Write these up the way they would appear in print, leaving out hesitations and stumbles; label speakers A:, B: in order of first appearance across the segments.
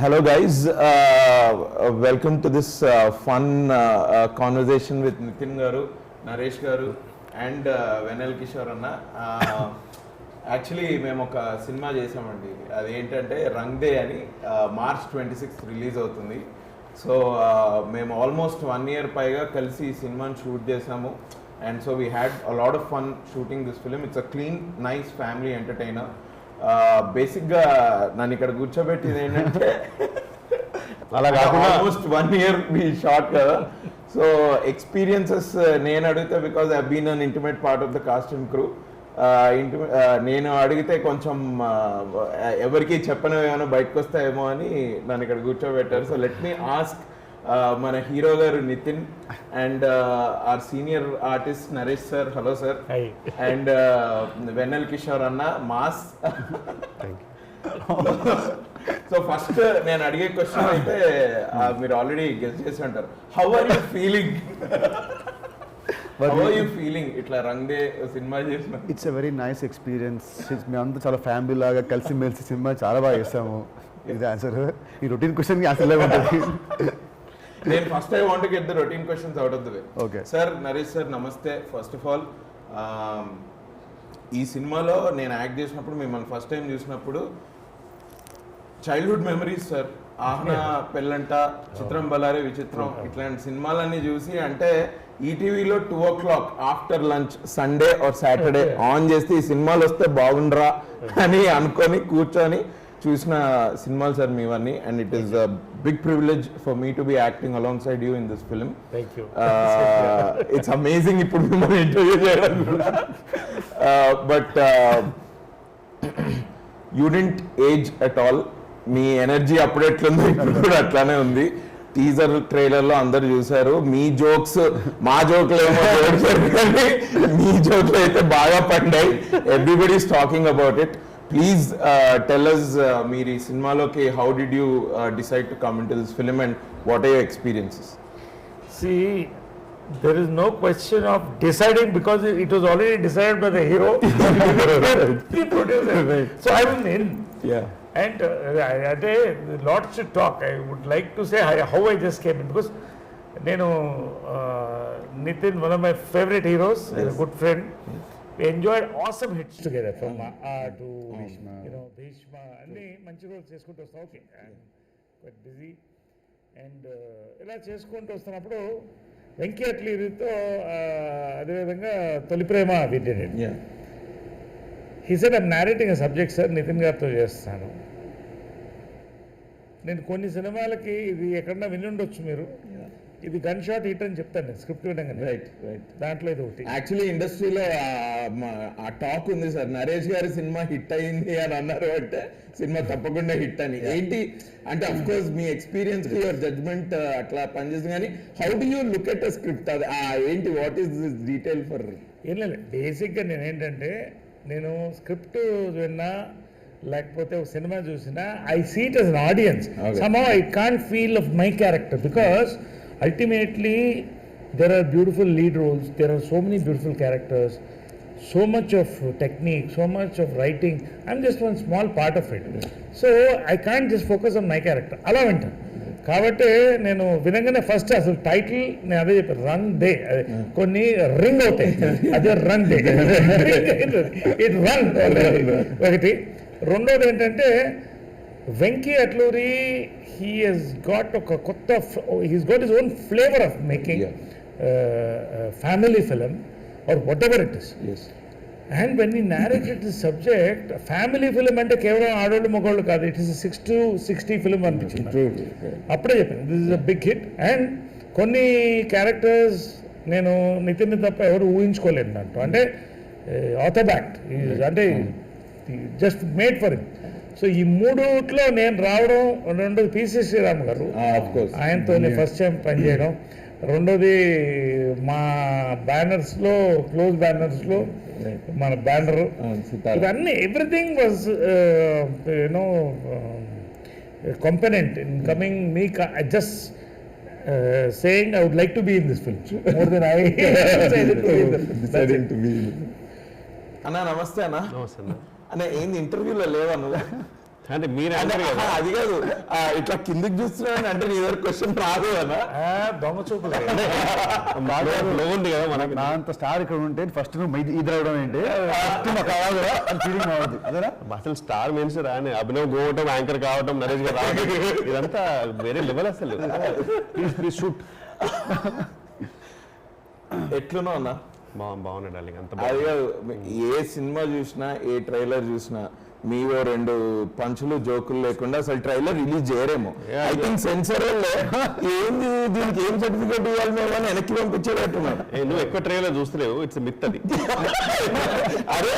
A: Hello guys, welcome to this fun conversation with Nitin Garu, Naresh Garu and Venel Kishore Anna. Actually మేము ఒక cinema చేసామండి, అది ఏంటంటే రంగ్ దే అని మార్చ్ 26 రిలీజ్ అవుతుంది. సో మేము ఆల్మోస్ట్ 1 year పైగా కలిసి ఈ సినిమాని షూట్ చేసాము. And so we had a lot of fun shooting this film. It's a clean nice family entertainer. బేసిక్గా నన్ను ఇక్కడ కూర్చోబెట్టింది ఏంటంటే అలా ఆల్మోస్ట్ 1 year మీ షార్ట్ కదా. సో ఎక్స్పీరియన్సెస్ నేను అడిగితే because I been an intimate part of the cost and crew. నేను అడిగితే కొంచెం ఎవరికి చెప్పనివేమో బయటకు వస్తాయేమో అని నన్ను ఇక్కడ కూర్చోబెట్టారు. సో లెట్ మీ ఆస్క్ మన హీరో గారు Nithin and our senior artist Naresh sir. Hello sir. And Vennela Kishore అన్న మాస్. సో ఫస్ట్ నేను అడిగే క్వశ్చన్ అయితే మీరు ఆల్రెడీ గెస్ చేసి ఉంటారు. How are you feeling? How are you feeling? ఇట్లా రంగ్ దే సినిమా చేసిన
B: it's a very nice experience. మేమంతా చాలా ఫ్యామిలీ లాగా కలిసి మెలిసి సినిమా చాలా బాగా చేస్తాము. ఇది ఆన్సర్. ఈ రొటీన్ క్వశ్చన్కి ఆన్సర్ లాగా ఉంటుంది.
A: నేను first I want to get the routine questions out of the way.
B: Okay
A: sir, Naresh sir నమస్తే. ఫస్ట్ ఆఫ్ ఆల్ ఈ సినిమాలో నేను యాక్ట్ చేసినప్పుడు, మిమ్మల్ని ఫస్ట్ టైం చూసినప్పుడు చైల్డ్హుడ్ మెమరీస్ సార్. ఆహ్నా, పెళ్ళంట, చిత్రం బలారే విచిత్రం, ఇట్లాంటి సినిమాలన్నీ చూసి అంటే ఈటీవీలో 2 o'clock after lunch Sunday or Saturday on చేస్తే ఈ సినిమాలు వస్తే బాగుండ్రా అని అనుకొని కూర్చొని చూసిన సినిమాలు సార్ మీవన్నీ. And it is a big privilege for me to be acting along side you in this film. It's amazing ఇప్పుడు మిమ్మల్ని ఇంటర్వ్యూ చేయడం కూడా. But you didn't age at all. మీ ఎనర్జీ అప్పుడు ఎట్లుందో ఇప్పుడు కూడా అట్లానే ఉంది. టీజర్ ట్రైలర్ లో అందరు చూసారు. మీ జోక్స్ మా జోక్లు ఏమో కానీ మీ జోక్లు అయితే బాగా పండాయి. Everybody is talking about it. Please tell us మీరు ఈ సినిమాలోకి how did you decide to come in to this film and what are your experiences?
C: See, there is no question of deciding because it was already decided by the hero, the producer. So I was in.
A: Yeah.
C: And lots to talk. I would like to say how I just came in because Nitin, one of my favorite heroes, yes. A good friend. Yes. We enjoyed awesome hits together from to Bhishma. Bhishma. అన్ని మంచి రోజులు చేసుకుంటూ వస్తాం. Okay, quite busy. And ఇలా చేసుకుంటూ వస్తున్నప్పుడు వెంకీ అట్లీతో అదేవిధంగా తొలి ప్రేమ విద్య. He said, I'm narrating a subject, sir, Nitin గారితో చేస్తాను. నేను కొన్ని సినిమాలకి ఇది ఎక్కడన్నా వినుండొచ్చు మీరు, ఇది గన్ షాట్ హిట్ అని చెప్తాను స్క్రిప్ట్ వినగానే. రైట్. దాంట్లో ఇది ఒకటి.
A: యాక్చువల్లీ ఇండస్ట్రీలో ఆ టాక్ ఉంది సార్, నరేష్ గారి సినిమా హిట్ అయింది అని అన్నారు అంటే సినిమా తప్పకుండా హిట్ అని. ఏంటి అంటే అఫ్ కోర్స్ మీ ఎక్స్పీరియన్స్ కి యువర్ జడ్జ్మెంట్ అట్లా పనిచేస్తుంది, కానీ how do you look at a script? అది ఏంటి, what is this detail for?
C: ఏం లేదు, బేసిక్గా నేనేంటంటే నేను స్క్రిప్ట్ విన్నా లేకపోతే ఒక సినిమా చూసినా I see it as an audience. Somehow I can't feel of my character because ultimately there are beautiful lead roles, there are so many beautiful characters, so much of technique, so much of writing. I'm just one small part of it. So I can't just focus on my character. అలా వింటాను కాబట్టి నేను వినగానే first అసలు title నేను అదే చెప్పాను, రంగ్ day. కొన్ని రింగ్ అవుతాయి, అదే రంగ్ డే. ఇట్ రంగ్ ఒకటి. రెండోది ఏంటంటే Venky Atluri, he has got ఒక కొత్త, he's got his own flavor of making family film or whatever it is.
A: Yes.
C: And when he narrated the subject, family film అంటే కేవలం ఆడోళ్ళు మగోళ్ళు కాదు, ఇట్ ఈస్ 6 to 60 ఫిల్మ్ అనిపించింది. అప్పుడే చెప్పాను this is a big hit. And కొన్ని characters నేను నితిన్ తప్ప ఎవరు ఊహించుకోలేదు అంటూ, అంటే ఆథోబ్యాక్ట్ అంటే just made for him. So ఈ మూడుట్లో నేను రావడం, రెండోది పిసి శ్రీరామ్ గారు, ఆయనతో ఫస్ట్ టైం పనిచేయడం, రెండోది మా బ్యానర్స్లో క్లోజ్ బ్యానర్స్లో మన బ్యానర్, ఇవన్నీ everything was you know component in coming me just saying I would like to be in this film more than I decided to be in it.
A: అన్నా నమస్తే. అన్న ఏంది ఇంటర్వ్యూలో లేవా నువ్వు?
D: అంటే మీరు
A: అంటే,
D: అంటారు కదా,
A: అది కాదు ఇట్లా కిందికి చూస్తున్నాను అంటే నీ దగ్గర క్వశ్చన్ రాదు కదా.
C: దొంగ చూపులు.
D: లో ఉంది కదా మనకి.
B: నా అంత స్టార్ ఇక్కడ ఉంటే ఫస్ట్ నువ్వు ఇది రావడం ఏంటి, ఫస్ట్ నాకు కావాలి కదా అని ఫీలింగ్ రావద్దు అదేనా.
D: అసలు స్టార్ మీన్స్ రాని అభినవ్ గోవటం, యాంకర్ కావటం, నరేష్ గారు రావటం, ఇదంతా వేరే లెవెల్ అసలు. Please shoot.
A: ఎట్లునో అన్న
D: బాగున్నాడు డార్లింగ్, అంత
A: అది కాదు, ఏ సినిమా చూసినా ఏ ట్రైలర్ చూసినా మీవో 2 పంచులు జోకులు లేకుండా అసలు ట్రైలర్ రిలీజ్ చేయరేమో. ఐ థింక్ సెన్సర్ ఏంది దీనికి ఏం సర్టిఫికేట్ ఇవ్వాలి మేము అని వెనక్కి పంపించేటట్టున్నాడు.
D: నువ్వు ఎక్కువ ట్రైలర్ చూస్తలేవు, ఇట్స్ మిత్ అది.
A: అరే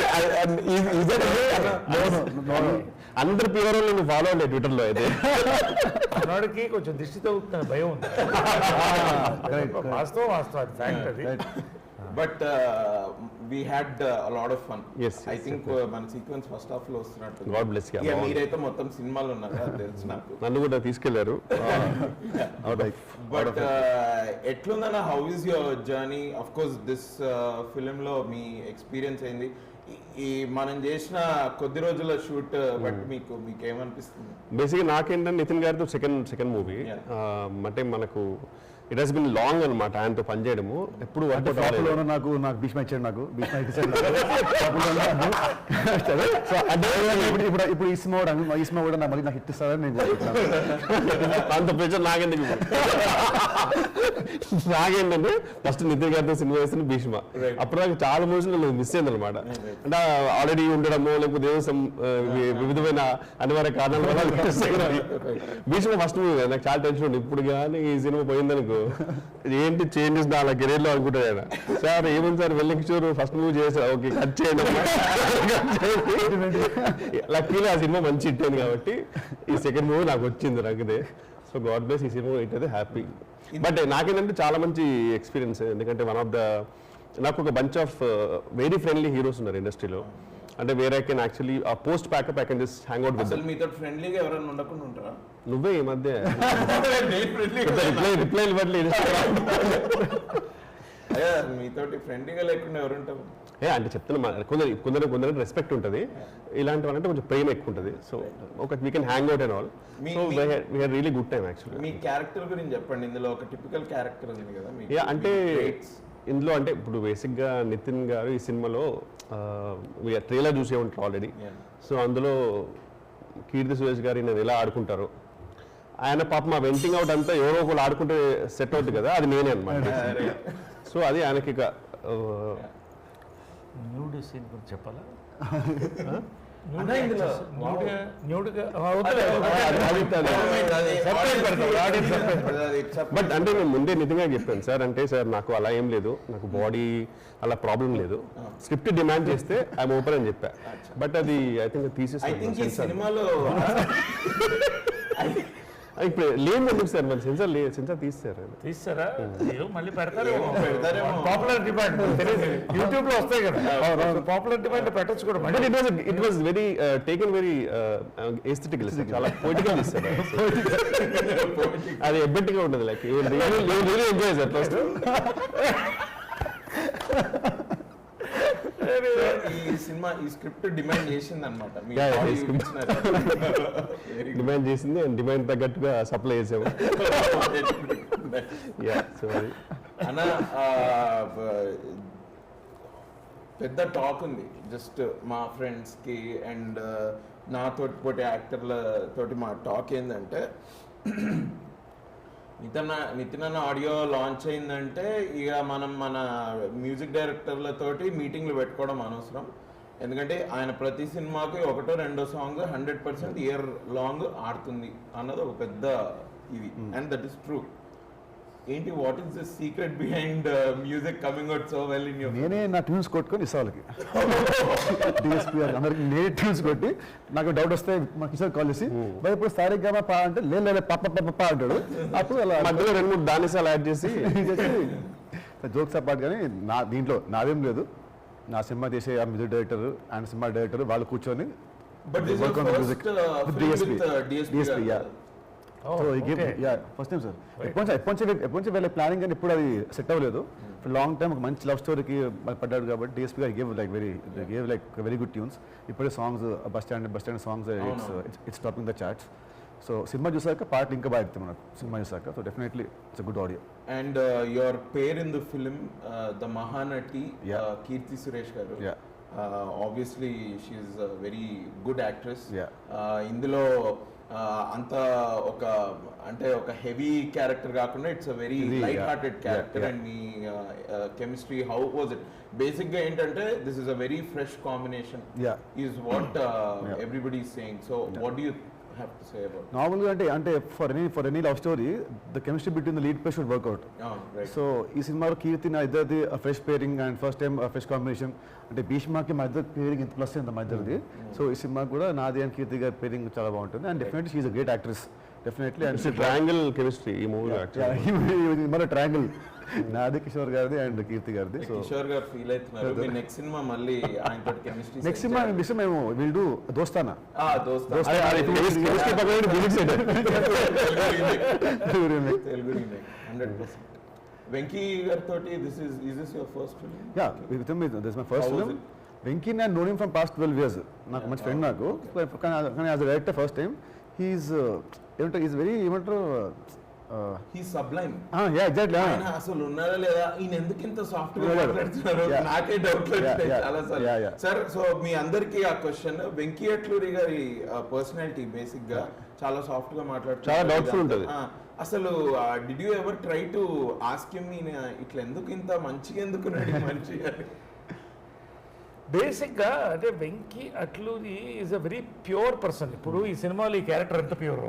D: అందరు ప్యూర్ నువ్వు ఫాలో అవ్వండి ట్విట్టర్ లో అయితే.
C: మనోడికి కొంచెం దిష్టి తగ్గుతున్న భయం ఉంది. వాస్తవం అది ఫ్యాక్ట్ అది.
A: But we had lot of fun.
D: Yes,
A: I
D: yes,
A: think మన సీక్వెన్స్ ఫస్ట్ హాఫ్ లో వస్తున్నట్టు.
D: God bless you.
A: ఇక మీరైతే మొత్తం సినిమాలు ఉన్నారు అది తెలుసు నాకు.
D: నన్ను కూడా తీసుకెళ్లారు.
A: బట్ ఎట్లుందన్న, how is your journey? Of course this film లో మీ ఎక్స్పీరియన్స్ అయింది. ఈ మనం చేసిన కొద్ది రోజుల షూట్ బట్ మీకేమనిపిస్తుంది?
D: బేసిక్గా నాకేంటంటే నితిన్ గారితో సెకండ్ మూవీ. అంటే మనకు ఇట్ హస్ బిన్ లాంగ్ అనమాట ఆయనతో పనిచేయడము. ఎప్పుడు
B: అంటే టాప్లో నాకు భీష్మ ఇచ్చాడు, నాకు భీష్మ ఇచ్చాడు. సో అంటే ఇప్పుడు ఈ సినిమా కూడా నాకు మళ్ళీ నాకు హిట్ ఇస్తారని నేను చెప్తున్నాను.
D: అంత ప్రెషర్ నాకెందుకు. నాకేంటంటే ఫస్ట్ నితిన్ గారితో సినిమా వేస్తున్న భీష్మ. అప్పుడు నాకు చాలా మూవీస్ మిస్ అయింది అనమాట. అంటే ఆల్రెడీ ఉండడము లేకపోతే వివిధమైన అనివార్య కారణాల వల్ల భీష్మ ఫస్ట్ మూవీ నాకు చాలా టెన్షన్ ఉంది. ఇప్పుడు కానీ ఈ సినిమా పోయిందనుకో ఏంటి చేంజెస్ నా కెరీర్ లో అనుకుంటాను ఆయన. సార్ ఏముంది సార్ వెల్లకిషోర్ ఫస్ట్ మూవీ చేశారు, ఓకే కట్ చేయండి. లక్కీలో ఆ సినిమా మంచి హిట్ అయింది కాబట్టి ఈ సెకండ్ మూవీ నాకు వచ్చింది నాకుదే. సో గాడ్ బ్లెస్, ఈ సినిమా హిట్ అయితే హ్యాపీ. బట్ నాకేంటంటే చాలా మంచి ఎక్స్పీరియన్స్, ఎందుకంటే నాకు ఒక bunch of very friendly heroes ఉన్నారు ఇండస్ట్రీలో. అంటే వేరే can actually post pack up I can just hang out with them.
A: మీతో ఫ్రెండ్లీగా ఎవరైనా ఉండకుండా ఉంటారా?
D: నువ్వే ఈ మధ్య రిప్లై ఇవ్వట్లేదు.
A: మీతోటి ఫ్రెండ్లీగా లేకుండా ఎవరు ఉంటారు?
D: అంటే చెప్తున్నా, కొందరు రెస్పెక్ట్ ఉంటుంది, ఇలాంటివంటే కొంచెం ప్రేమ ఎక్కువ ఉంటుంది. సో ఒక we can hang out and all. So we had really good time actually.
A: Me character గురించి చెప్పండి. ఇందులో ఒక టిపికల్ క్యారెక్టర్ ఉంది కదా
D: అంటే ఇందులో అంటే ఇప్పుడు బేసిక్గా నితిన్ గారు ఈ సినిమాలో ట్రైలర్ చూసే ఉంటారు ఆల్రెడీ. సో అందులో కీర్తి సురేష్ గారు నేను ఎలా ఆడుకుంటారు, ఆయన పాప మా వెంటింగ్ అవుట్ అంతా ఎవరో ఒకరు ఆడుకుంటే సెట్ అవుతుంది కదా, అది నేనే అనమాట. సో అది ఆయనకి ఇక
C: న్యూడ్ సీన్ గురించి చెప్పాలా?
D: బట్ అంటే నేను ముందే నిజంగా చెప్పాను సార్, అంటే సార్ నాకు అలా ఏం లేదు, నాకు బాడీ అలా ప్రాబ్లం లేదు, స్క్రిప్ట్ డిమాండ్ చేస్తే ఐఎమ్ ఓపెన్ అని చెప్పా. బట్ అది ఐ థింక్ తీసేసి
A: సినిమాలో
D: ఇప్పుడు లేదు ఎందుకు సార్, మరి సెన్సార్ తీస్తారా
C: మళ్ళీ పెడతారేమో. పాపులర్ డిమాండ్ యూట్యూబ్ లో వస్తాయి కదా, పాపులర్ డిమాండ్ పెట్టచ్చు కూడా.
D: But it was very taken very aesthetical, చాలా పొయిటికల్ ఇస్తారు. అది ఎబ్బెట్టిగా ఉంటుంది, like really enjoy sir first.
A: ఈ సినిమా ఈ స్క్రిప్ట్ డిమాండ్ చేసింది అనమాట,
D: డిమాండ్ చేసింది అండ్ డిమాండ్ తగ్గట్టుగా సప్లై చేసాము.
A: అన్న పెద్ద టాక్ ఉంది జస్ట్ మా ఫ్రెండ్స్ కి అండ్ నాతో పోటీ యాక్టర్ల తోటి మా టాక్ ఏంటంటే నితిన్ అన్న ఆడియో లాంచ్ అయిందంటే ఇక మనం మన మ్యూజిక్ డైరెక్టర్లతోటి మీటింగ్లు పెట్టుకోవడం అనవసరం, ఎందుకంటే ఆయన ప్రతి సినిమాకి 1 2 సాంగ్ 100% ఇయర్ లాంగ్ ఆడుతుంది అన్నది ఒక పెద్ద ఇది. And that is true. ఏంటి, what is the secret behind music coming out so well in your?
B: నేనే నా ట్యూన్స్ కొట్టుకొని ఇస్తా వాళ్ళకి, డిఎస్పీ అందరికి నేనే ట్యూన్స్ కొట్టి, నాకు డౌట్ వస్తే మా కిషోర్ కాల్ చేసి ఇప్పుడు సారీగా పా అంటే లేదు పప్ప అంటాడు. అప్పుడు అలా
D: మధ్యలో 2 3 దానిసాలు యాడ్ చేసి
B: జోక్స్ అపార్ట్. కానీ నా దీంట్లో నాదేం లేదు, నా సినిమా చేసే ఆ music director and cinema director వాళ్ళు కూర్చొని డిఎస్పీ. ఫస్ట్ టైం సార్, ఎప్పటి నుంచి వీళ్ళ ప్లానింగ్ కానీ ఇప్పుడు అది సెట్ అవ్వలేదు. లాంగ్ టైమ్ ఒక మంచి లవ్ స్టోరీకి పడ్డాడు కాబట్టి డిఎస్పీ గారు gave like very good tunes. ఇప్పుడే songs bus stand songs it's topping the charts. So సినిమా చూసాక పాటలు ఇంకా బాగా ఎత్తాం మనకు సినిమా చూసాక. So definitely it's good audio.
A: And your pair in the film the Mahanati Keerthy Suresh గారు. Obviously she is very good actress. ఇందులో అంత ఒక హెవీ క్యారెక్టర్ కాకుండా it's a very light hearted character. And మీ chemistry how was it? Basic గా ఏంటంటే this is a very fresh combination is what everybody is saying. So what do you have to say about
B: నార్మల్గా అంటే for any love story the chemistry between the lead play should work out. So ఈ సినిమాలో కీర్తి నా ఇద్దరిది fresh pairing and first time fresh combination. అంటే భీష్మకి మా ఇద్దరు పేరింగ్ ఇంత ప్లస్ అయింది మా ఇద్దరిది. సో ఈ సినిమాకి కూడా నాది అండ్ కీర్తి గారి పేరింగ్ చాలా బాగుంటుంది. And definitely she is a great actress definitely. And
D: triangle chemistry ఈ మూవీ
B: మన ట్రయాంగిల్ నాది కిషోర్ గారిది అండ్ కీర్తి గారిది. సో
A: కిషోర్ గారు ఫీల్ అవుతున్నారు. మీ నెక్స్ట్ సినిమా మళ్ళీ ఆయనతో కెమిస్ట్రీ
B: నెక్స్ట్ సినిమా మేము will do Dostana.
A: Telugu remake 100%. Venky గారితో this your first film?
B: Yeah, with him this my first film. Venky నేను known him from past 12 years. నాకు మంచి ఫ్రెండ్ నాకు. కానీ as a director first time he is very ఏమంటారు
A: సబ్లైమ్.
B: ఎగ్జాక్ట్లీ.
A: అసలు ఉన్నారా లేదా, ఈయన ఎందుకు ఇంత సాఫ్ట్ గా మాట్లాడుతున్నారు నాకే డౌట్ చాలా సార్. సో మీ అందరికి ఆ క్వశ్చన్, వెంకీ అట్లూరి గారి పర్సనాలిటీ బేసిక్ గా చాలా సాఫ్ట్ గా మాట్లాడుతున్నారు,
D: చాలా డౌట్ఫుల్ ఉంటుంది.
A: అసలు did you ever try to ask him ఈయన ఇట్లా ఎందుకు ఇంత మంచిగా ఎందుకు మంచిగా?
C: బేసిక్గా అంటే Venky Atluri is a very pure person. ఇప్పుడు ఈ సినిమాలో ఈ క్యారెక్టర్ ఎంత ప్యూర్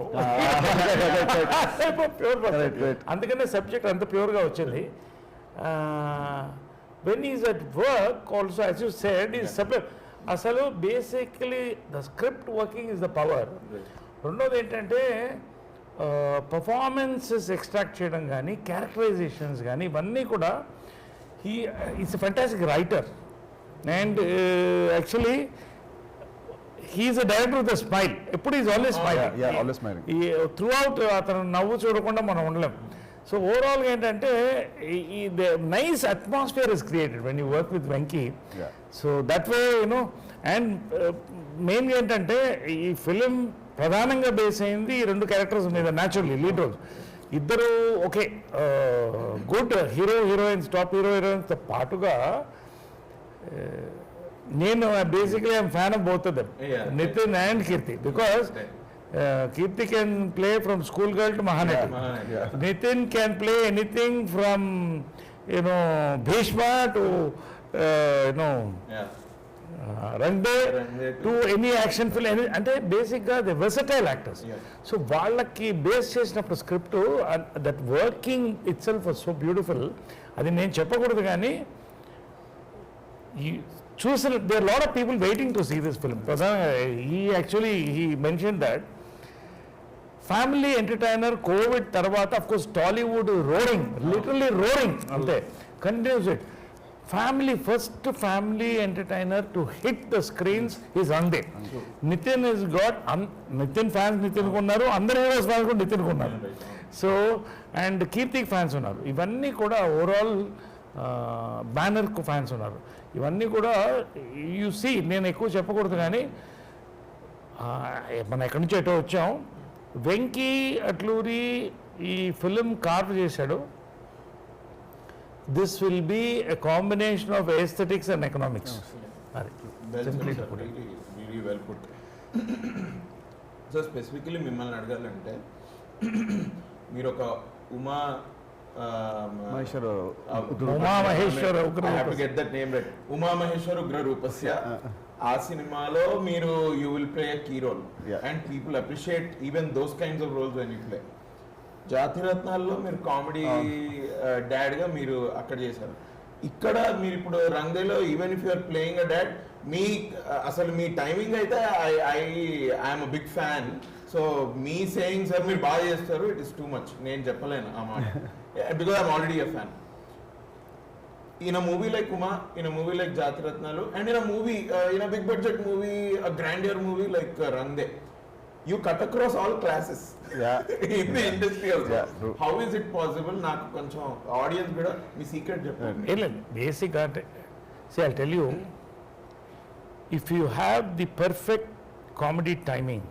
C: ప్యూర్ పర్సన్, అందుకనే సబ్జెక్ట్ అంత ప్యూర్గా వచ్చింది. When is at work also as you said is subject. అసలు basically the script working is the power. రెండోది ఏంటంటే పర్ఫార్మెన్సెస్ ఎక్స్ట్రాక్ట్ చేయడం కానీ క్యారెక్టరైజేషన్స్ కానీ ఇవన్నీ కూడా is a fantastic writer. And actually he is a director with a smile. ఎప్పుడు is always smiling.
B: Always smiling.
C: Through out అతను నవ్వు చూడకుండా మనం ఉండలేం. సో ఓవరాల్గా ఏంటంటే the nice atmosphere is created when you work with Venky. So that way you know. And మెయిన్గా ఏంటంటే ఈ ఫిలిం ప్రధానంగా బేస్ అయింది ఈ రెండు క్యారెక్టర్స్ మీద. న్యాచురల్లీ లీడ్ రోల్స్ ఇద్దరు ఓకే గుడ్ హీరోయిన్స్, టాప్ హీరోయిన్స్తో పాటుగా నేను basically I'm fan of both of them, Nithin and Keerthy. Because Kirti can play from school girl to Mahanati. Nitin can play anything from Bhishma to Rangde to any action film. అంటే బేసిక్గా the versatile actors. So వాళ్ళకి base చేసినప్పుడు script that working it self was so beautiful. అది నేను చెప్పకూడదు కానీ చూసిన there are a lot of people waiting to see this film. He mentioned that family entertainer covid తర్వాత of course Tollywood roaring, literally roaring అంతే continues it. First family entertainer to hit the screens is అందే. Nithiin is got Nithiin fans నితిన్కు ఉన్నారు, అందరు heroes fans కూడా నితిన్కు ఉన్నారు. So and కీర్తికి fans ఉన్నారు. ఇవన్నీ కూడా ఓవరాల్ బ్యానర్కు ఫ్యాన్స్ ఉన్నారు. ఇవన్నీ కూడా యూ సీ, నేను ఎక్కువ చెప్పకూడదు కానీ మనం ఎక్కడి నుంచి ఎటో వచ్చాం. వెంకీ అట్లూరి ఈ ఫిలిం కార్వ్ చేశాడు. This will be a combination of aesthetics and economics. అది
A: సో స్పెసిఫికలీ మిమ్మల్ని అడగాలంటే మీరు ఒక ఉమామహేశ్వర ఉగ్ర రూపస్య ఆ సినిమాలో మీరు you will play a key role and people appreciate even those kinds of roles when you play. జాతిరత్నాల్లో మీరు కామెడీ డాడ్ గా మీరు అక్కడ చేశారు. ఇక్కడ మీరు ఇప్పుడు రంగేలో even if you're playing a dad, అసలు మీ టైమింగ్ అయితే I'm a big fan. So మీ సేయింగ్ సార్ మీరు బాగా చేస్తారు, ఇట్ ఇస్ టూ మచ్, నేను చెప్పలేను ఆ మాట, because I'm already a fan. In a movie like Uma, in a movie like Jatiratnalu, and in a movie, in a big budget movie, a grandeur movie like Rande, you cut across all classes
B: Yeah.
A: in the industry also.
B: Yeah, true.
A: How is it possible? నాకు కొంచెం audience కూడా మీ secret చెప్పండి.
C: ఏం లేదు బేసిక్గా అంటే see I tell you if you have the perfect comedy timing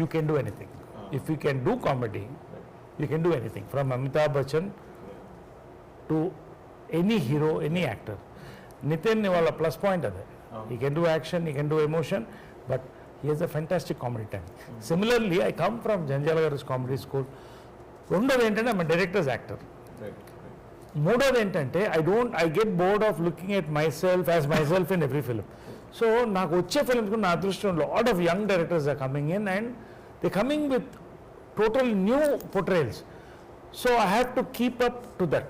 C: you can do anything. If you can do comedy you can do anything from Amitabh Bachchan to any hero any actor. Nithin వాళ్ళ plus point అదే. He can do action, he can do emotion, but he has a fantastic comedy time. Similarly, I come from Janjala Garu's comedy school. రెండోది ఏంటంటే I'm a director's actor. మూడోది ఏంటంటే I get bored of looking at myself as myself in every film. So నాకు వచ్చే films నా అదృష్టం lot of young directors are coming in and they're coming with total new portrayals. So I have to keep up to that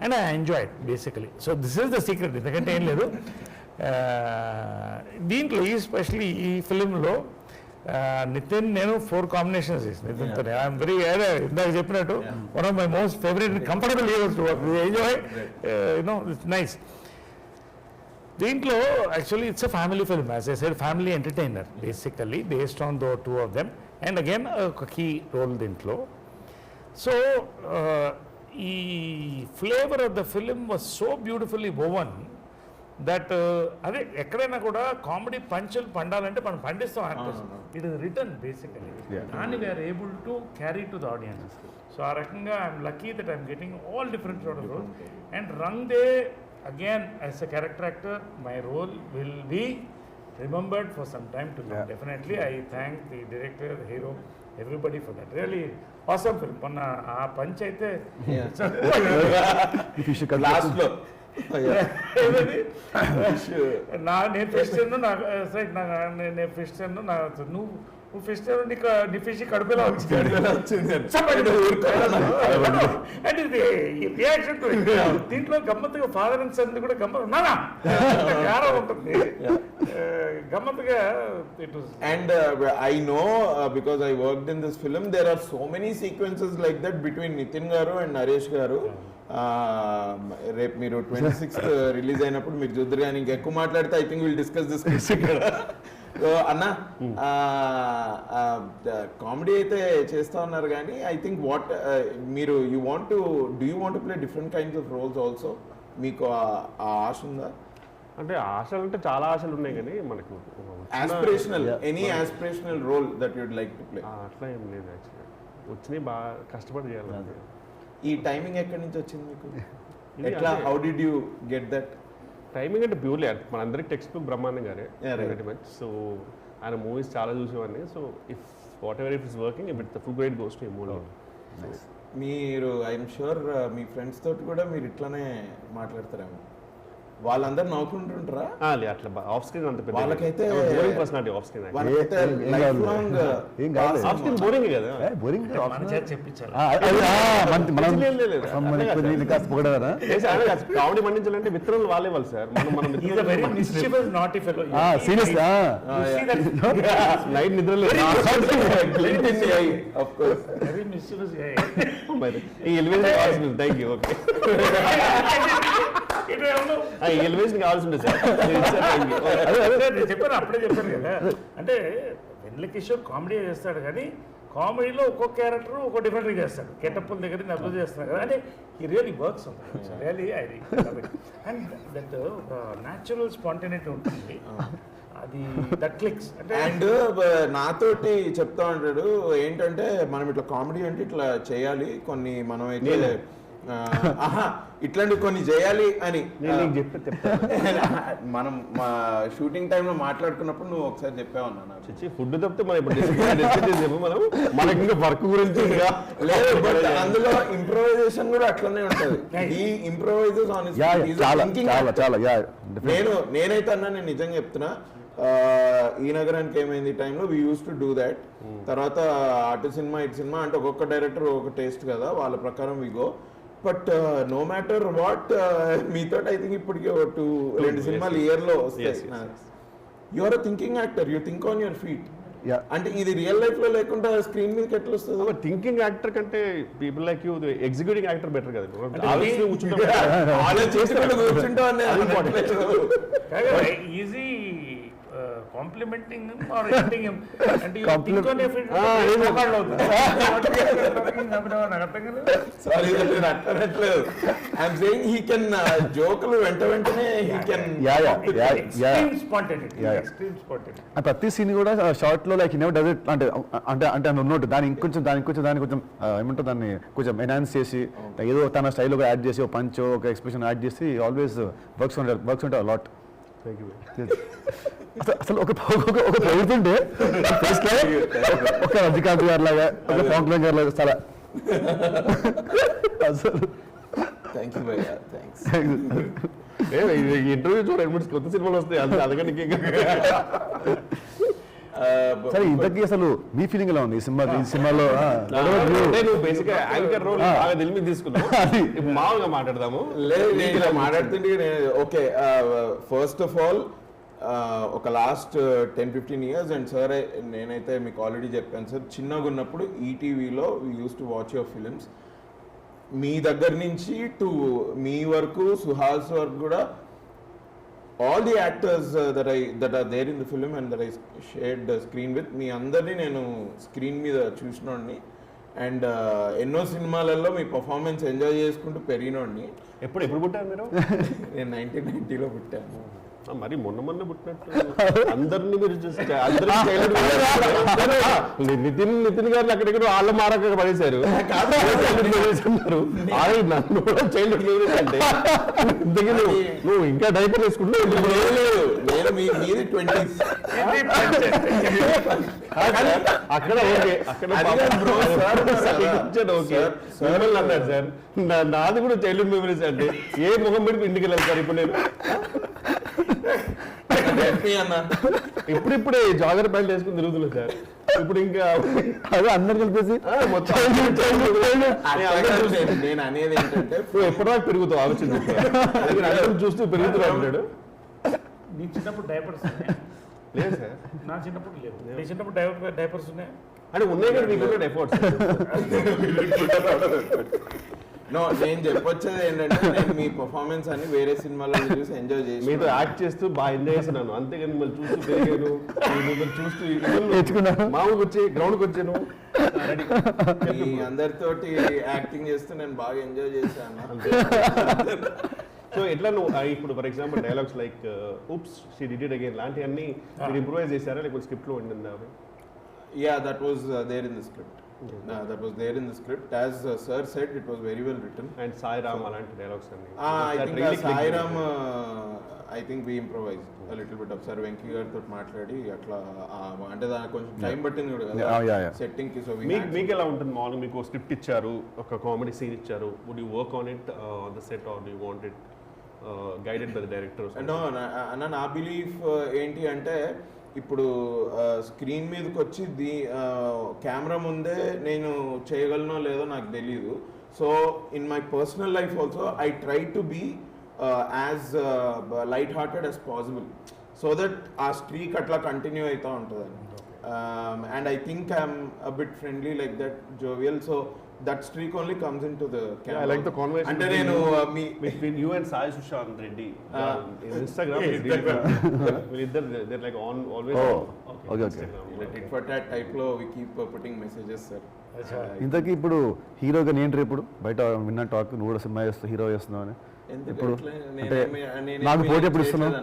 C: and I enjoy it basically. So this is the secret. ఎందుకంటే ఏం లేదు దీంట్లో especially ఈ ఫిలింలో నితిన్ నేను 4 combinations చేసిన నితిన్తో. I'm very ఇందాక చెప్పినట్టు one of my most favourite comfortable heroes to work. Enjoy you know it's nice. దీంట్లో actually it's a family film, as I said family entertainer basically based on the 2 of them and again ఒక key role దీంట్లో. So ఈ flavour of the film was so beautifully woven that అదే ఎక్కడైనా కూడా comedy పంచులు పండాలంటే మనం పండిస్తాం actors. It is return basically దాన్ని we are able to carry to the audience. So ఆ రకంగా I'm lucky that I'm getting all different sort of roles and Rang De again as a character actor my role will be remembered for some time to come. Definitely I thank the director, hero, everybody for that. Really awesome film. మొన్న ఆ punch అయితే
A: last లో
C: నేను fish తిన్ను నేను fish తిన్ను నువ్వు fish తిన్ను నీ ఫిష్ కడుపులో వచ్చింది. అండ్ ఇది రియాక్షన్ దీంట్లో గమ్మత్తుగా ఫాదర్ అండ్ సన్ కూడా గమ్మత్ నానా ఉంటుంది గమ్మత్తుగా. It was
A: and I know because I worked in this film there are so many sequences like that between Nitin garu and Naresh garu. రేపు మీరు 26th రిలీజ్ అయినప్పుడు మీరు చూద్దరు కానీ ఇంకెక్కువ మాట్లాడితే I think will discuss this ఇక్కడ. అన్న comedy అయితే చేస్తా ఉన్నారు కానీ ఐ థింక్ వాట్ మీరు you want to play different kinds of roles also. మీకు ఆ ఆశ ఉందా?
D: అంటే ఆశలు అంటే చాలా ఆశలు ఉన్నాయి కానీ మనకు
A: aspirational any aspirational role that you'd like to play?
D: అట్లా ఏం లేదు యాక్చువల్లీ. వచ్చినాయి బాగా కష్టపడి చేయాలి.
A: ఈ టైమింగ్ ఎక్కడి నుంచి వచ్చింది మీకు? ఎట్లా how did you get that
D: timing? అంటే ప్యూర్లీ మనందరికి టెక్స్ట్ బుక్ బ్రహ్మాండం గారే వెరీ మచ్. సో ఆయన మూవీస్ చాలా చూసేవాడిని. So if what ever it is working if it the full great goes to movie.
A: మీరు ఐఎమ్ షూర్ మీ ఫ్రెండ్స్ తోటి కూడా మీరు ఇట్లానే మాట్లాడతారేమో. వాళ్ళందరూ నవ్వుకుంటుంటారా?
D: అట్లా ఆఫ్ స్క్రీన్ అంత పెద్ద
A: వాళ్ళకైతే
D: పర్సనాలిటీ ఆఫ్ స్క్రీన్
A: వాళ్ళకైతే life long
D: off screen boring కదా.
B: బోరింగ్
C: మన చేత చెప్పించాలి.
D: కామెడీ పండించాలంటే విత్తనాలు వాళ్ళే వాళ్ళు సార్. మనం
C: He's a very mischievous, naughty fellow.
B: Serious
C: You see that?
D: Night నిద్రలేదు.
A: Of course
C: Very mischievous guy.
D: ఈ ఎలివేషన్ కావాల్సింది. Thank you. ఓకే ఈ ఎలివేషన్ కావాల్సింది సార్.
C: నేను చెప్పాను అప్పుడే చెప్పాను కదా. అంటే వెన్నెల కిషోర్ కామెడీ చేస్తాడు కానీ కామెడీలో ఒక్కొక్క క్యారెక్టర్ ఒక్కో డిఫరెంట్గా చేస్తాడు. కెటప్పుల దగ్గర నుంచి అబ్జర్వ్ చేస్తున్నాడు కదా. అంటే ఈ రియలీ వర్క్స్ ఉంటుంది really. And that natural spontaneity ఉంటుంది. అది దట్ క్లిక్స్. అంటే
A: అండ్ నాతోటి చెప్తా ఉంటాడు ఏంటంటే మనం ఇట్లా కామెడీ అంటే ఇట్లా చేయాలి కొన్ని, మనం అయితే ఇట్లాంటి కొన్ని చేయాలి అని మనం మా షూటింగ్ టైంలో మాట్లాడుకున్నప్పుడు నువ్వు ఒకసారి చెప్పావు అన్న.
D: ఫుడ్ తప్పితే మనం ఇప్పుడు మనం మనకి ఇంకా వర్క్ గురించి
A: లేదు. బట్ అందులో ఇంప్రూవైజేషన్ కూడా అట్లనే ఉంటుంది. ఈ ఇంప్రూవైజెస్ నేనైతే అన్నా, నేను నిజంగా చెప్తున్నా, ఈ నగరానికి ఏమైంది టైంలో we use to do that. తర్వాత అటు సినిమా ఇటు సినిమా అంటే ఒక్కొక్క డైరెక్టర్ ఒక టేస్ట్ కదా, వాళ్ళ ప్రకారం we go. But no matter what మీతో ఐ థింక్ ఇప్పటికే 2 సినిమాలు ఇయర్లో వస్తాయి. You are a thinking actor, you think on your feet. అంటే ఇది రియల్ లైఫ్ లో లేకుండా స్క్రీన్ మీదకి ఎట్లా వస్తుంది?
D: థింకింగ్ యాక్టర్ కంటే people like you executing actor better కదా.
C: ఈజీ కాంప్లిమెంటింగ్ ఆర్ ఎండింగ్ అంటే నాకు అర్థం కాలేదు.
A: సారీ నేను అట్లనట్లేదు. ఐఎమ్ సేయింగ్ హీ కెన్ జోకులు వెంటనే he can
C: Extreme spontaneity.
B: Yeah.
C: Extreme spontaneity.
B: ఆ ప్రతి సీన్ కూడా షార్ట్ లో లైక్ నెవర్ డస్ ఇట్ అంటే అంటే అంటే ఉన్నట్టు దాని కొంచెం ఏమంటారు దాన్ని కొంచెం ఎన్హాన్స్ చేసి ఏదో తన స్టైల్ యాడ్ చేసి ఒక పంచ్ ఒక ఎక్స్ప్రెషన్ యాడ్ చేసి ఆల్వేస్ వర్క్స్ ఉంటాయి లాట్. అసలు ఒక ప్రభుత్వంటే ఒక రజనీకాంత్ గారి లాగా ఒక పవన్ కళ్యాణ్ గారి లాగా చాలా అసలు
A: థ్యాంక్ యూ భయ్యా, థ్యాంక్స్.
D: ఇంటర్వ్యూ చూడ 2 కొత్త సినిమాలు వస్తాయి అందుకని
B: సరే ఇంతకీ అసలు మీ ఫీలింగ్ ఎలా ఉంది ఈ సినిమాలో
D: నువ్వు బేసిక్ యాంకర్ రోల్ బాగా తెలిమి తీసుకున్నావు. ఇప్పుడు మామూలుగా మాట్లాడదాము.
A: లేదు నేను ఇలా మాట్లాడుతుంటే ఓకే, ఫస్ట్ ఆఫ్ ఆల్ ఒక లాస్ట్ 10-15 years అండ్ సార్ నేనైతే మీకు ఆల్రెడీ చెప్పాను సార్, చిన్నగా ఉన్నప్పుడు ఈటీవీలో we use to watch your films. మీ దగ్గర నుంచి టు మీ వరకు సుహాస్ వరకు కూడా all the actors that are there in the film and that I shared screen with, మీ అందరినీ నేను స్క్రీన్ మీద చూసినోడిని అండ్ ఎన్నో సినిమాలలో మీ పర్ఫార్మెన్స్ ఎంజాయ్ చేసుకుంటూ పెరిగినోడిని.
D: ఎప్పుడు పుట్టారు మీరు?
A: నేను 1990లో పుట్టాను.
D: మరి మొన్న పుట్టినట్టు అందరినీ మీరు చూసి నితిన్ గారిని అక్కడెక్కడ వాళ్ళ మారక పడేశారు. నన్ను కూడా చైల్డ్హుడ్ మెమరీస్ అంటే నువ్వు ఇంకా డైపర్ వేసుకుంటున్నావు.
A: నేను మీది 20s
D: అక్కడ ఓకే, అక్కడ ఓకే అన్నాడు సార్. నాది కూడా చైల్డ్హుడ్ మెమరీస్ అంటే ఏ ముఖం పెట్టి ఇంటికి వెళ్ళాలి సార్. ఇప్పుడు నేను ఇప్పుడిప్పుడే జాగర్ ప్యాంట్ వేసుకుని తిరుగుతున్నా సార్. ఇప్పుడు ఇంకా
B: అదే అందరు కలిపేసి
A: నేను అనేది ఏంటంటే
D: నువ్వు ఎప్పటిదాకా పెరుగుతావు ఆలోచన చూస్తూ పెరుగుతున్నా అంటాడు.
C: నీ చిన్నప్పుడు డైపర్స్
D: లేదు సార్,
C: నా చిన్నప్పుడు లేవు. నీ చిన్నప్పుడు డైపర్స్ ఉన్నాయి
D: అంటే ఉన్నాయి కదా మీకు ఎఫర్ట్స్.
A: నో నేను చెప్పొచ్చేది ఏంటంటే నేను మీ పర్ఫార్మెన్స్ అని వేరే సినిమాలో చూసి ఎంజాయ్ చేసి
D: మీతో యాక్ట్ చేస్తూ బాగా ఎంజాయ్ చేస్తున్నాను. అంతేగాని మిమ్మల్ని చూస్తూ పెరిగాను, మిమ్మల్ని చూస్తూ మామూలుగా వచ్చి గ్రౌండ్కి వచ్చాను.
A: మీ అందరితోటి యాక్టింగ్ చేస్తూ నేను బాగా ఎంజాయ్ చేశాను.
D: సో ఎట్లా నువ్వు ఇప్పుడు for example dialogues like oops she did it again లాంటివన్నీ మీరు ఇంప్రూవైజ్ చేశారా లేకపోతే స్క్రిప్ట్లో ఉండిందా?
A: Yeah, that was there in the script. That was there in the script. As sir said, it was very well written.
D: And Sai Ram అలాంటి dialogues అన్ని
A: I think Sai Ram I think we improvised a little bit of sir Venky గారితో మాట్లాడి అట్లా అంటే దానికి కొంచెం time పట్టింది కూడా కదా సెట్టింగ్ కి. సో
D: మీకు ఎలా ఉంటుంది మామూలుగా? మీకు స్క్రిప్ట్ ఇచ్చారు, ఒక కామెడీ సీన్ ఇచ్చారు, would you work on it on the set or do you want it guided by the director?
A: అన్న నా బిలీఫ్ ఏంటి అంటే ఇప్పుడు స్క్రీన్ మీదకి వచ్చి కెమెరా ముందే నేను చేయగలనో లేదో నాకు తెలియదు. So in my personal life also I try to be as light hearted as possible so that ఆ స్ట్రీక్ అట్లా కంటిన్యూ అవుతూ ఉంటుంది. And I think I'm a bit friendly like that, jovial. So that streak only comes into the camera.
D: Yeah, I like the conversation
A: అంటే నేను
D: between you and Sai Sushant Reddy in Instagram. They're like on always.
B: Okay.
A: Tit for tat type లో we keep putting messages sir.
B: ఇంతకీ ఇప్పుడు హీరోగా నేను రేపు బయట విన్న టాక్ నువ్వు కూడా సినిమా చేస్తావు, హీరో చేస్తున్నావు అని. ఇప్పుడు అంటే నాకు పోటీ ఎప్పుడు ఇస్తున్నావు?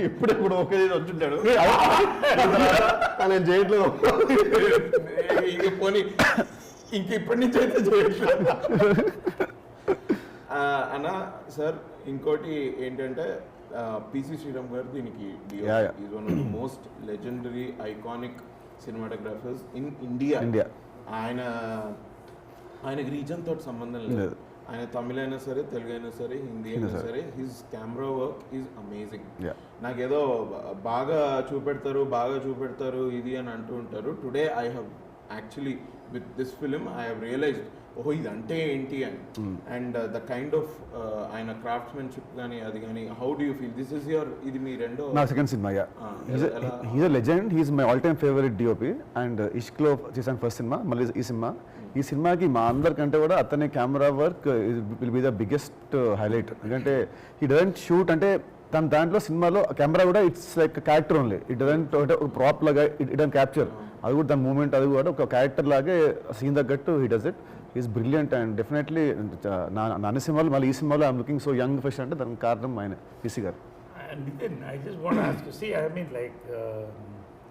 D: ఇప్పుడు ఒకే వచ్చింటాడు నేను చేయట్లేదు.
A: పోనీ ఇంక ఇప్పటి నుంచి అయితే చేయట్లేదు అన్న. సార్ ఇంకోటి ఏంటంటే పిసి శ్రీరామ్ గారు దీనికి is one of the most legendary iconic cinematographers in India. ఆయనకి రీజన్ తోటి సంబంధం లేదు. ఆయన తమిళ అయినా సరే, తెలుగు అయినా సరే, హిందీ అయినా సరే, his camera work is amazing. నాకేదో బాగా చూపెడతారు ఇది అని అంటూ ఉంటారు. Today I have actually with this film I have realised ఓహో ఇది అంటే ఏంటి అని. అండ్ ద కైండ్ ఆఫ్ ఆయన క్రాఫ్ట్స్మెన్షిప్ కానీ అది కానీ how do you feel this is your ఇది మీ రెండో
B: నా second cinema. He's a legend, he's my all time favourite DOP. And ఇష్క్లో చేశాను ఫస్ట్ సినిమా, మళ్ళీ ఈ సినిమాకి మా అందరికంటే కూడా అతని camera work will be the biggest highlight. ఎందుకంటే హీ డజంట్ షూట్ అంటే దాంట్లో సినిమాలో కెమెరా కూడా it's like character only, it doesn't ఒక ప్రాప్ లాగా ఇట్ డన్ క్యాప్చర్, అది కూడా దాని మూమెంట్ అది కూడా ఒక క్యారెక్టర్ లాగే సీన్ తగ్గట్టు he does it. Is brilliant and definitely నా అన్ని సినిమాలు మళ్ళీ ఈ సినిమాలో I'm looking so young fresh అంటే దానికి కారణం ఆయన పిసి గారు.
C: And then I just want to ask you, see, I mean, like,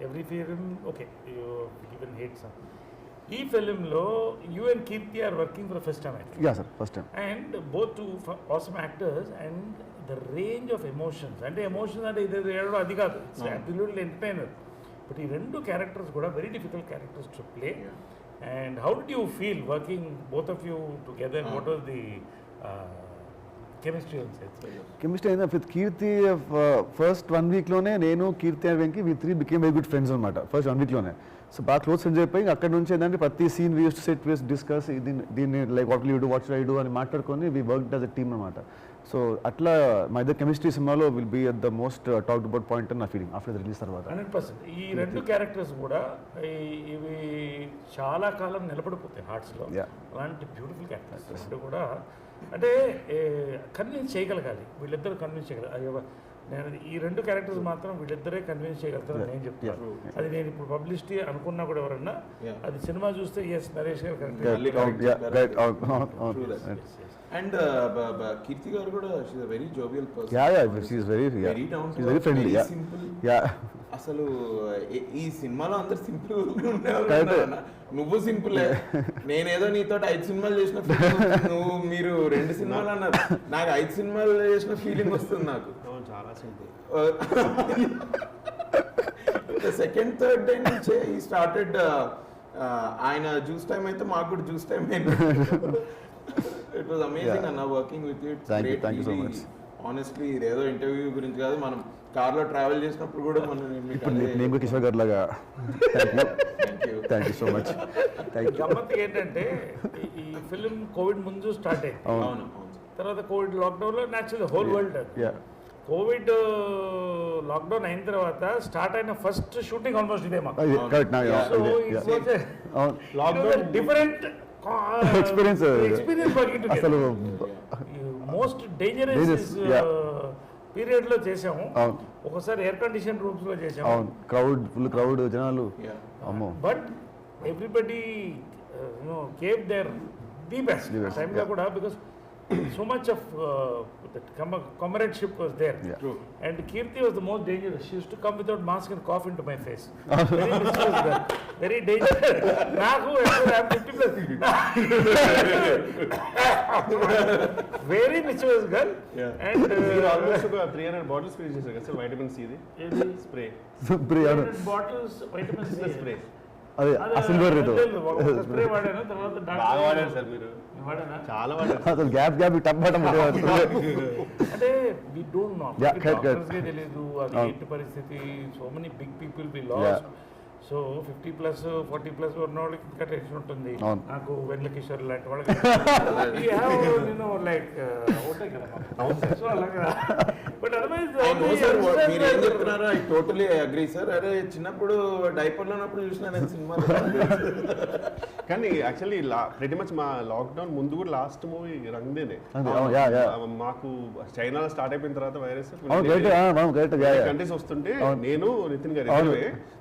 C: every film, okay, you even hate some. ఈ ఫిలింలో you and Keerthy are working for first time,
B: yeah sir, first time.
C: And both two awesome actors and the range of emotions, అంటే emotions అంటే ఇది ఏడో అది కాదు, it's absolutely entertainer. But ఈ రెండు క్యారెక్టర్స్ కూడా very difficult characters to play. And how do you feel working both of you together? What was the chemistry on set?
B: Chemistry అయిందా విత్ కీర్తి ఫస్ట్ 1 వీక్లోనే నేను Keerthy and Venky we 3 became very good friends అనమాట first 1 వీక్లోనే. So బాగా close friends అయిపోయి అక్కడ నుంచి ఏంటంటే ప్రతి scene we use to set we discuss దీన్ని like what will you do, what should I do అని మాట్లాడుకొని we work as a team అనమాట. సో అట్లా మా ఇద్దరు కెమిస్ట్రీ సినిమాలో will be at the most talked about point అని నా ఫీలింగ్ ఆఫ్టర్ ద రిలీజ్ తర్వాత.
C: 100%. ఈ రెండు క్యారెక్టర్స్ కూడా ఇవి చాలా కాలం నిలబడిపోతాయి హార్ట్స్లో. అలాంటి బ్యూటిఫుల్ క్యారెక్టర్స్ రెండు కూడా, అంటే కన్విన్స్ చేయగలగాలి, వీళ్ళిద్దరు కన్విన్స్ చేయగలగాలి. నేను ఈ రెండు క్యారెక్టర్స్ మాత్రం వీళ్ళిద్దరే కన్విన్స్ చేయగలుగుతారని నేను చెప్తాను. అది నేను ఇప్పుడు పబ్లిసిటీ అనుకున్నా కూడా ఎవరన్నా అది సినిమా చూస్తే ఎస్ నరేష్ గారు కరెక్ట్.
A: అండ్ కీర్తి గారు కూడా she is very jovial person.
B: She is very friendly,
A: simple.
B: Yeah
A: అసలు ఈ సినిమాలో అందరు సింపుల్ ఉండేవాళ్ళు. నువ్వు సింపులే, నేనేదో నీతో 5 సినిమాలు చేసిన నువ్వు మీరు 2 సినిమాలు అన్నారు, నాకు 5 సినిమాలు చేసిన ఫీలింగ్ వస్తుంది నాకు.
D: చాలా సింపుల్.
A: సెకండ్ థర్డ్ డే నుంచే ఈ స్టార్టెడ్. ఆయన జ్యూస్ టైం అయితే మాకు కూడా జ్యూస్ టైం అయింది. ఇట్ వాజ్ అమేజింగ్ అన్న working with you.
B: Thank you so much.
A: Honestly ఇదేదో ఇంటర్వ్యూ గురించి కాదు, మనం కార్లో ట్రావెల్ చేసినప్పుడు కూడా మనం
B: నేను కూడా కిషోర్ గారు లాగా థ్యాంక్ యూ సో మచ్.
C: గమ్మత్ ఏంటంటే ఈ ఫిలిం కోవిడ్ ముందు స్టార్ట్ అయింది.
A: అవును.
C: తర్వాత కోవిడ్ లాక్డౌన్లో natural whole world Covid lockdown అయిన తర్వాత స్టార్ట్ అయిన ఫస్ట్ షూటింగ్ ఆల్మోస్ట్ ఇదే మాకు. డిఫరెంట్
B: ఎక్స్పీరియన్స్ అసలు
C: మోస్ట్ డేంజరస్ పీరియడ్ లో చేసాము. ఒకసారి ఎయిర్ కండిషన్ రూమ్స్ లో చేసాము.
B: ఫుల్ క్రౌడ్ జనాలు.
C: But everybody gave there the best టైంలో కూడా, because so much of comradeship was there.
A: True.
C: And Kirti was the most dangerous. She used to come without mask and cough into my face. Very mischievous girl. Very dangerous. Naku, I'm 50 plus. Very mischievous girl.
A: Yeah.
C: And
D: మీరు almost ఒక 300 bottles finish చేశారు కదా sir, vitamin C spray.
C: 300 bottles vitamin C
D: spray.
B: అదే silver rate
C: spray వాడాను. తర్వాత
D: బాగా వాడారు sir మీరు, చాలా వాడారు.
B: అసలు గ్యాప్ టమాటం
C: అంటే వి డోంట్ నో, డాక్టర్స్ కే తెలియదు అది ఏంటి పరిస్థితి. So many big people we lost. So 50+ 40+ ఉన్న వాళ్ళకి ఇంకా టెన్షన్ ఉంటుంది. నాకు వెన్నెల కిషోర్ లాంటి వాళ్ళకి లైక్ ఉంటాయి కదా. సో అలాగా. బట్ అదర్వైజ్
A: మీరు ఏం చెప్తున్నారో ఐ టోటలీ అగ్రీ సార్. అరే చిన్నప్పుడు డైపర్లో ఉన్నప్పుడు చూసిన నేను సినిమా.
D: కానీ యాక్చువల్లీ ప్రెటీ మచ్ మా లాక్డౌన్ ముందు కూడా లాస్ట్ మూవీ రంగ్దేనే మాకు చైనాలో స్టార్ట్ అయిపోయిన తర్వాత వైరస్ కంట్రీస్ వస్తుంటే నేను నితిన్ గారు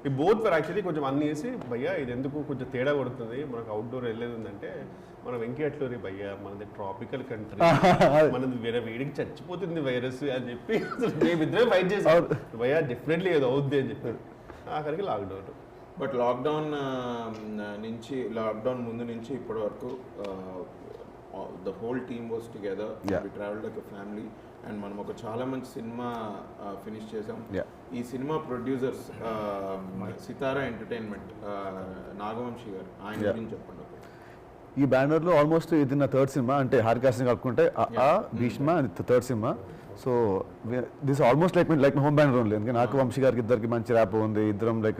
D: ఈ బోత్ ఫర్ యాక్చువల్లీ కొంచెం అన్ని వేసి భయ్యా ఇది ఎందుకు కొంచెం తేడా కొడుతుంది, మనకు అవుట్డోర్ వెళ్ళేది ఉందంటే మనం వెంకీ అట్లూరి భయ్యా మనది ట్రాపికల్ కంట్రీ, మనది వేరే వేడికి చచ్చిపోతుంది వైరస్ అని చెప్పి మేమిద్దరే ఫైట్ చేసాం. భయ్యా డెఫినెట్లీ ఏదో అవుద్ది అని చెప్పారు. ఆఖరికి లాక్డౌన్.
A: బట్ లాక్డౌన్ ముందు నుంచి ఇప్పటి వరకు the whole team was together. We travelled like a family. And మనం ఒక చాలా మంచి సినిమా ఫినిష్ చేసాం. ఈ cinema producers Sithara entertainment Nagavamsi garu, ఆయన గురించి చెప్పండి.
B: ఈ బ్యానర్లో ఆల్మోస్ట్ ఇది నా థర్డ్ సినిమా, అంటే హారికాస్ని కలుపుకుంటే Bheeshma third cinema. So this almost like my home banner only. ఎందుకంటే నాకు వంశీ గారికి ఇద్దరికి మంచి ర్యాప్ ఉంది, ఇద్దరం లైక్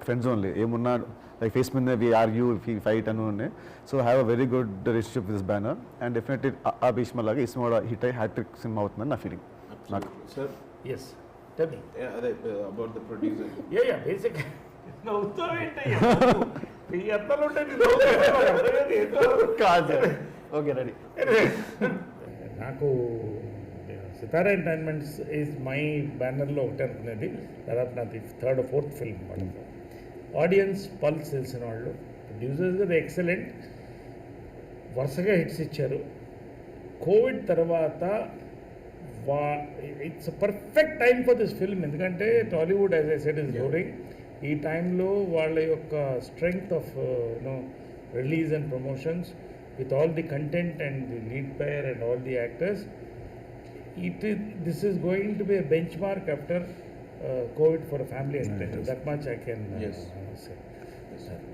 B: ఫ్రెండ్స్ ఓన్లీ. ఏమున్నా లైక్ ఫేస్ మీద వి ఆర్గ్యూ వి ఫైట్ అని ఉన్నాయి. So have a very good relationship with this banner. And definitely ఆ భీష్మ లాగా ఈ సినిమా హిట్ అయ్యి హ్యాట్రిక్ సినిమా అవుతుందని నా ఫీలింగ్. నాకు
A: సార్
C: ఎస్ టెల్ మీ
A: అదే about the producer.
C: Yeah basic నాకు సితారా ఎంటర్టైన్మెంట్స్ ఈజ్ మై బ్యానర్లో ఒకటి అనుకునేది, దాదాపు నాది 3rd or 4th ఫిల్మ్ మనకు. ఆడియన్స్ పల్స్ తెలిసిన వాళ్ళు, ప్రొడ్యూసర్స్గా ది ఎక్సలెంట్, వరుసగా హిట్స్ ఇచ్చారు. కోవిడ్ తర్వాత it's perfect time for this film, ఎందుకంటే Tollywood as I said is growing. ఈ టైంలో వాళ్ళ యొక్క strength of release and promotions with all the content and the lead pair and all the actors, this is going to be a benchmark after COVID for a family entertainment. That much I can say.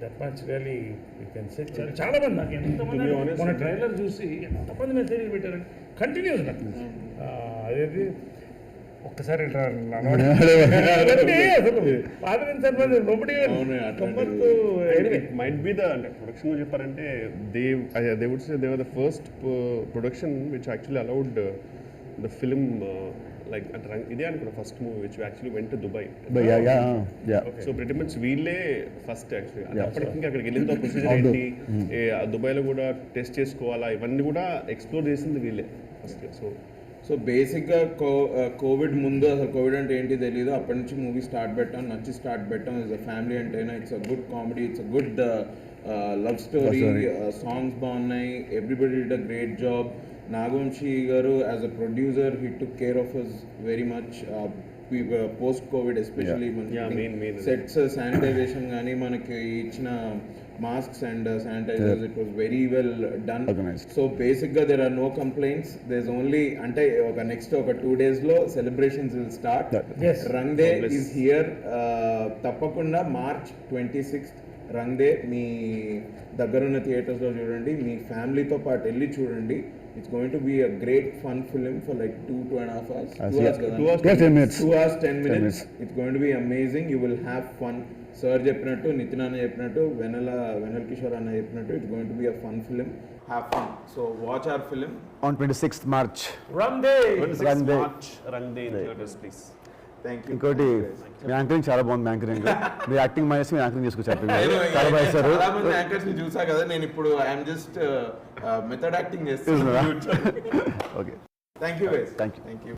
C: That much really you can say. చాలా మంది నాకు ఎంతమంది మన trailer చూసి ఎంతమంది message పెట్టారు continuous నాకు. అదేది ఒక్కసారి
D: మైట్ బి ద అంటే ప్రొడక్షన్ గురించి చెప్పారంటే they would say they were the first production which actually allowed the film like అంటే ఇదే అనుకున్నా first movie which actually went to Dubai. So pretty much వీళ్ళే ఫస్ట్ యాక్చువల్లీ అంటే అప్పటికి అక్కడికి వెళ్ళిన ప్రొసీజర్ ఏంటి, దుబాయ్లో కూడా టెస్ట్ చేసుకోవాలా, ఇవన్నీ కూడా ఎక్స్ప్లోర్ చేసింది వీళ్ళే ఫస్ట్.
A: సో బేసిక్గా కోవిడ్ ముందు అసలు కోవిడ్ అంటే ఏంటి తెలియదు, అప్పటి నుంచి మూవీ స్టార్ట్ పెట్టాం, నచ్చి స్టార్ట్ పెట్టాం. It's a family entertainer, it's a good comedy, it's a good love story, songs బాగున్నాయి, everybody did a great job. Nagavamsi garu as a producer he took care of us very much post Covid, especially sets sanitisation కానీ మనకి ఇచ్చిన masks and sanitizers, it was very well done.
B: Organized.
A: So basically there are no complaints. There's only ante oka next oka 2 days lo celebrations will start.
C: Yes.
A: Rang Day is here. Tappakunda March 26th Rang Day మీ దగ్గరున్న థియేటర్స్లో చూడండి, మీ ఫ్యామిలీతో పాటు వెళ్ళి చూడండి. It's going to be a great fun film for like 2.5 hours.
B: 2 hours 10 minutes.
A: 2 hours 10 minutes. It's going to be amazing. You will have fun. Sir చెప్పినట్టు, నితిన్ అన్న చెప్పినట్టు, వెనల్ కిషోర్ అన్న చెప్పినట్టు, it's going to be a fun film. Have fun. So watch hour film
B: on 26th March.
C: Run Day.
D: Run Day in theaters, please.
A: Thank you.
B: ఇంకోటి మీ anchoring చాలా బాగుంది. Anchoring మీ acting మానేసి మీ anchoring చేసుకొచ్చారు చాలా బాగా చేశారు.
A: చాలా మంది యాంకర్స్ ని చూసా కదా, నేను ఇప్పుడు ఐఎమ్ జస్ట్ మెథడ్ యాక్టింగ్ చేస్తున్నాను.
B: Okay
A: thank you guys.
B: Thank you.
A: Thank you.